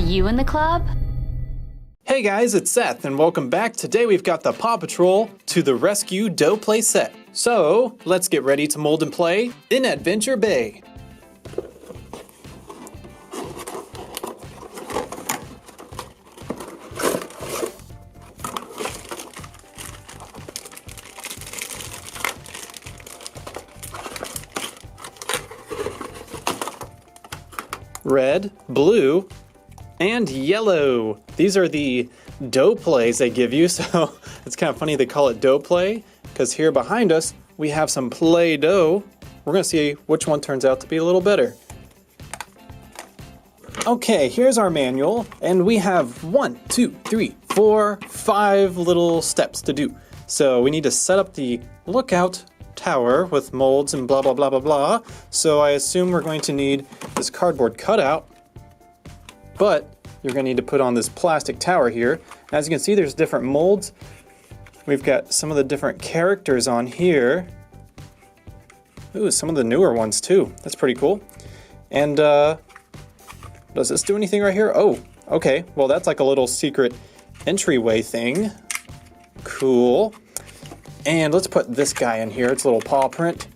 you in the club? Hey guys, it's Seth and welcome back. Today we've got the Paw Patrol to the Rescue Dough Play set. So, let's get ready to mold and play in Adventure Bay. Red, blue, and yellow. These are the dough plays they give you, so it's kind of funny they call it dough play, because here behind us we have some Play-Doh. We're going to see which one turns out to be a little better. Okay, here's our manual, and we have 5 little steps to do. So we need to set up the lookout tower with molds and blah blah blah blah blah. So I assume we're going to need this cardboard cutout, but you're going to need to put on this plastic tower here. As you can see, there's different molds. We've got some of the different characters on here. Ooh, some of the newer ones too. That's pretty cool. And does this do anything right here? Oh, okay. Well, that's like a little secret entryway thing. Cool. And let's put this guy in here. It's a little paw print.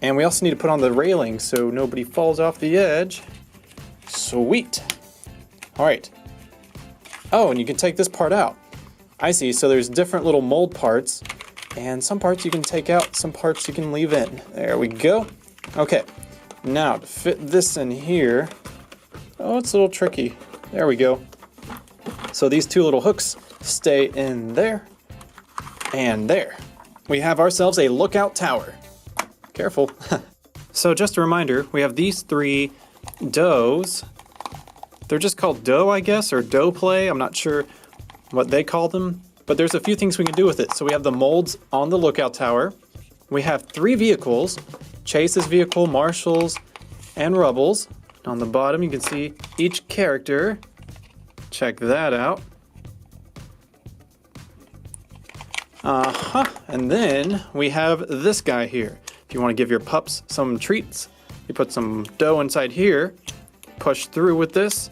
And we also need to put on the railing so nobody falls off the edge. Sweet. All right. Oh, and you can take this part out. I see. So there's different little mold parts. And some parts you can take out, some parts you can leave in. There we go. Okay. Now to fit this in here. Oh, it's a little tricky. There we go. So these two little hooks stay in there and there. We have ourselves a lookout tower. Careful. So just a reminder, we have these 3 doughs. They're just called dough, I guess, or dough play. I'm not sure what they call them, but there's a few things we can do with it. So we have the molds on the lookout tower. We have 3 vehicles, Chase's vehicle, Marshall's, and Rubble's. On the bottom, you can see each character. Check that out. And then we have this guy here. If you want to give your pups some treats, you put some dough inside here, push through with this,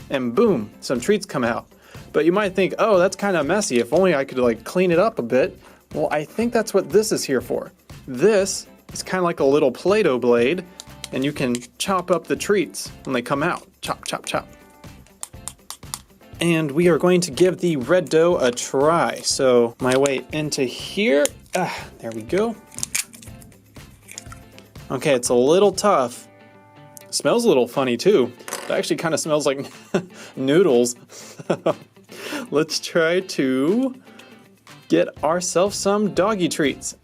and boom, some treats come out. But you might think, oh, that's kind of messy. If only I could like clean it up a bit. Well, I think that's what this is here for. This is kind of like a little Play-Doh blade, and you can chop up the treats when they come out. Chop, chop, chop. And we are going to give the red dough a try. So my way into here, there we go. Okay, it's a little tough. Smells a little funny too. It actually kind of smells like noodles. Let's try to get ourselves some doggy treats.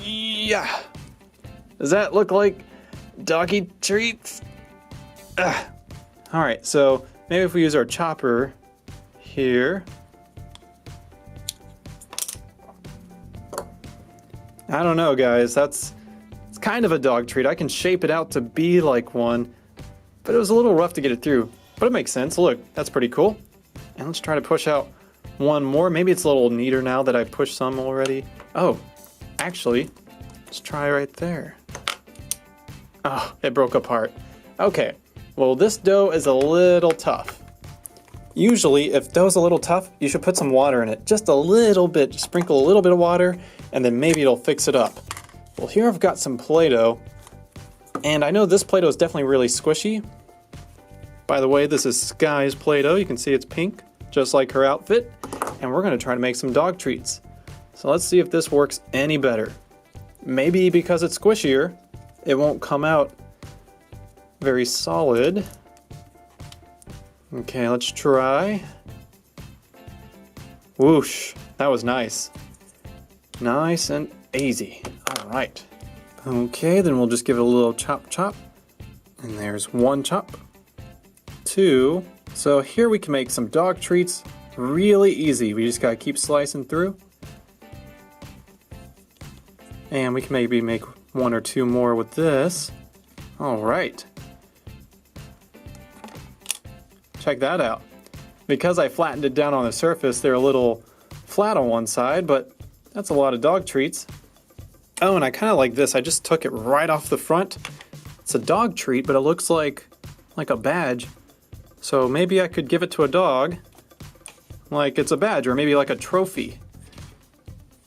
Yeah. Does that look like doggy treats? All right, so maybe if we use our chopper here. I don't know, guys. It's kind of a dog treat. I can shape it out to be like one, but it was a little rough to get it through. But it makes sense. Look, that's pretty cool. And let's try to push out one more. Maybe it's a little neater now that I pushed some already. Oh, actually, let's try right there. Oh, it broke apart. Okay, well, this dough is a little tough. Usually, if dough's a little tough, you should put some water in it. Just a little bit. Just sprinkle a little bit of water, and then maybe it'll fix it up. Well, here I've got some Play-Doh, and I know this Play-Doh is definitely really squishy. By the way, this is Sky's Play-Doh. You can see it's pink, just like her outfit, and we're going to try to make some dog treats. So let's see if this works any better. Maybe because it's squishier, it won't come out very solid. Okay, let's try. Whoosh, that was nice. Nice and easy. All right. Okay, then we'll just give it a little chop chop. And there's 1 chop. 2. So here we can make some dog treats really easy. We just gotta keep slicing through. And we can maybe make 1 or 2 more with this. All right. Check that out. Because I flattened it down on the surface, they're a little flat on one side, but that's a lot of dog treats. Oh, and I kind of like this. I just took it right off the front. It's a dog treat, but it looks like a badge. So maybe I could give it to a dog, like it's a badge, or maybe like a trophy.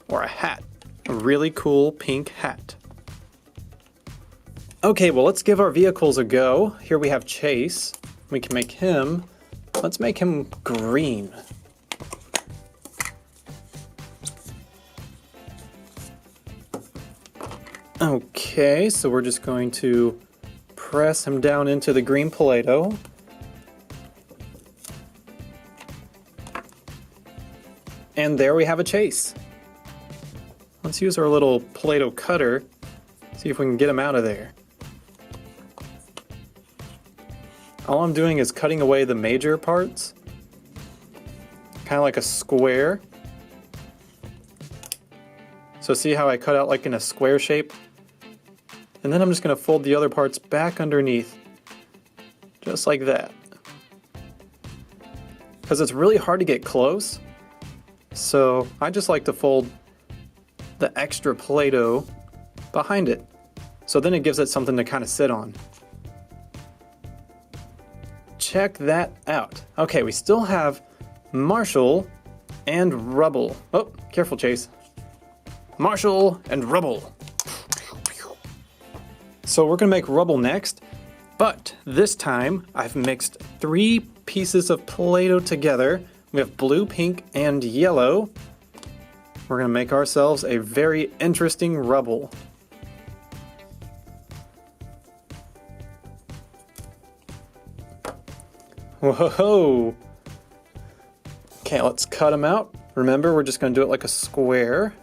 Or a hat. A really cool pink hat. Okay, well, let's give our vehicles a go. Here we have Chase. We can make him, let's make him green. Okay, so we're just going to press him down into the green Play-Doh. And there we have a Chase. Let's use our little Play-Doh cutter, see if we can get him out of there. All I'm doing is cutting away the major parts, kind of like a square. So see how I cut out like in a square shape? And then I'm just going to fold the other parts back underneath, just like that. Because it's really hard to get close, so I just like to fold the extra Play-Doh behind it. So then it gives it something to kind of sit on. Check that out. Okay, we still have Marshall and Rubble. Oh, careful, Chase. Marshall and Rubble. So we're gonna make Rubble next, but this time I've mixed 3 pieces of Play-Doh together. We have blue, pink, and yellow. We're gonna make ourselves a very interesting Rubble. Whoa! Okay, let's cut them out. Remember, we're just gonna do it like a square.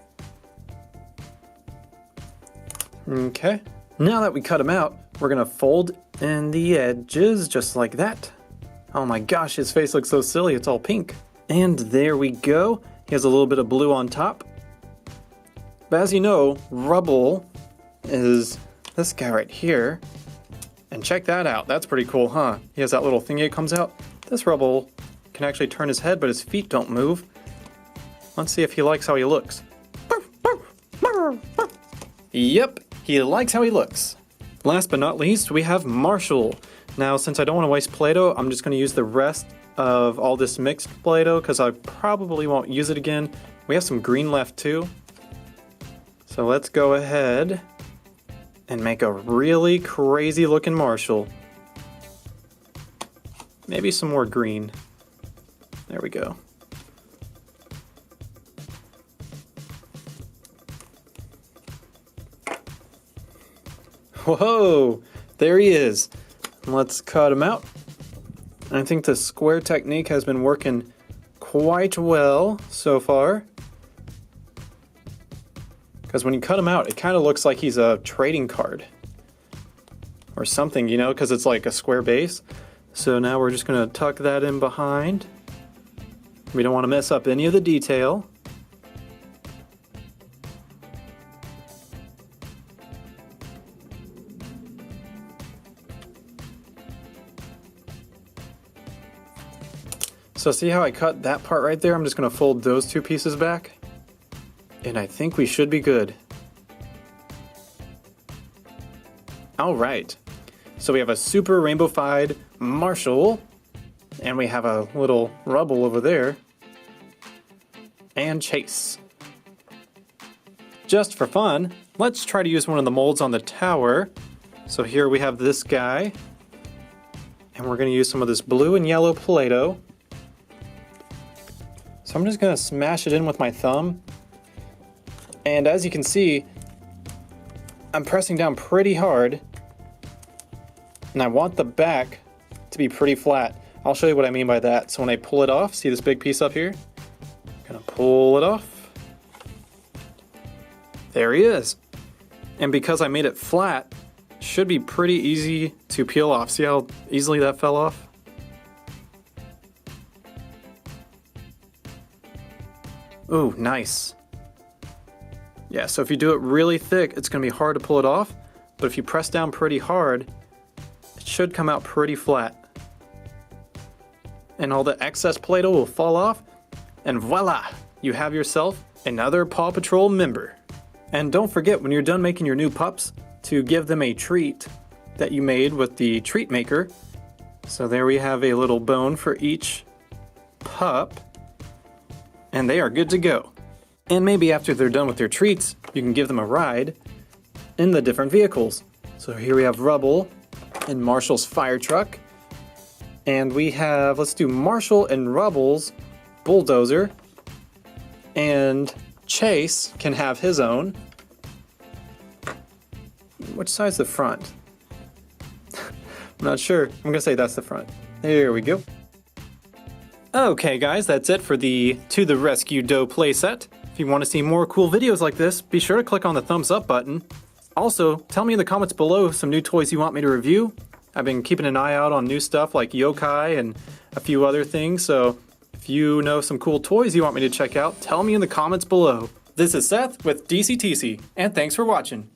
Okay. Now that we cut them out, we're gonna fold in the edges just like that. Oh my gosh, his face looks so silly, it's all pink. And there we go. He has a little bit of blue on top. But as you know, Rubble is this guy right here. And check that out, that's pretty cool, huh? He has that little thingy that comes out. This Rubble can actually turn his head, but his feet don't move. Let's see if he likes how he looks. Yep, he likes how he looks. Last but not least, we have Marshall. Now, since I don't want to waste Play-Doh, I'm just going to use the rest of all this mixed Play-Doh because I probably won't use it again. We have some green left too. So let's go ahead and make a really crazy looking Marshall. Maybe some more green. There we go. Whoa, there he is. Let's cut him out. I think the square technique has been working quite well so far. Because when you cut him out, it kind of looks like he's a trading card. Or something, you know, because it's like a square base. So now we're just going to tuck that in behind. We don't want to mess up any of the detail. So see how I cut that part right there? I'm just going to fold those 2 pieces back. And I think we should be good. Alright. So we have a super rainbow-fied Marshall. And we have a little Rubble over there. And Chase. Just for fun, let's try to use one of the molds on the tower. So here we have this guy. And we're going to use some of this blue and yellow Play-Doh. So I'm just going to smash it in with my thumb. And as you can see, I'm pressing down pretty hard. And I want the back to be pretty flat. I'll show you what I mean by that. So when I pull it off, see this big piece up here? I'm going to pull it off. There he is. And because I made it flat, it should be pretty easy to peel off. See how easily that fell off? Ooh, nice. Yeah, so if you do it really thick, it's going to be hard to pull it off. But if you press down pretty hard, it should come out pretty flat. And all the excess Play-Doh will fall off. And voila! You have yourself another Paw Patrol member. And don't forget, when you're done making your new pups, to give them a treat that you made with the treat maker. So there we have a little bone for each pup, and they are good to go. And maybe after they're done with their treats, you can give them a ride in the different vehicles. So here we have Rubble and Marshall's fire truck. And we have, let's do Marshall and Rubble's bulldozer. And Chase can have his own. Which side's the front? I'm not sure. I'm gonna say that's the front. There we go. Okay guys, that's it for the To the Rescue Dough playset. If you want to see more cool videos like this, be sure to click on the thumbs up button. Also, tell me in the comments below some new toys you want me to review. I've been keeping an eye out on new stuff like yokai and a few other things, so if you know some cool toys you want me to check out, tell me in the comments below. This is Seth with DCTC, and thanks for watching.